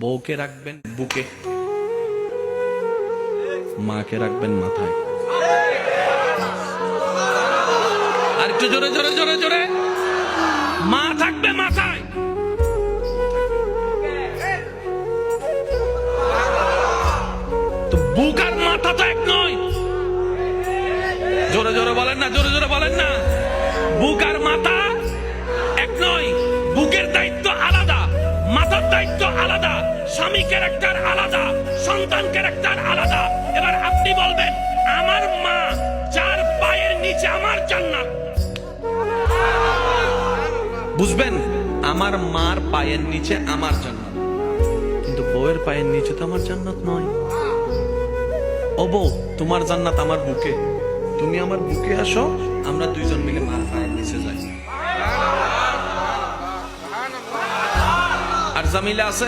বউকে রাখবেন বুকে, মাকে রাখবেন মাথায়। আর একটু জোরে জোরে জোরে জোরে, মা থাকবে মাথায়। তো বুক আর মাথা তো এক নয়। জোরে জোরে বলেন না, জোরে জোরে বলেন না। বুক আর মাথা এক নয়। বুকের দায়িত্ব আলাদা, মাথার দায়িত্ব আলাদা, স্বামী ক্যারেক্টার আলাদা, সন্তান ক্যারেক্টার আলাদা। এবার আপনি বলবেন আমার মা যার পায়ের নিচে আমার জান্নাত। বুঝবেন, আমার মার পায়ের নিচে আমার জান্নাত, কিন্তু বউয়ের পায়ের নিচে তো আমার জান্নাত নয়। ও বউ, তোমার জান্নাত আমার বুকে, তুমি আমার বুকে আসো, আমরা দুইজন মিলে মার পায়ের নিচে যাই। আর জামিলা আছে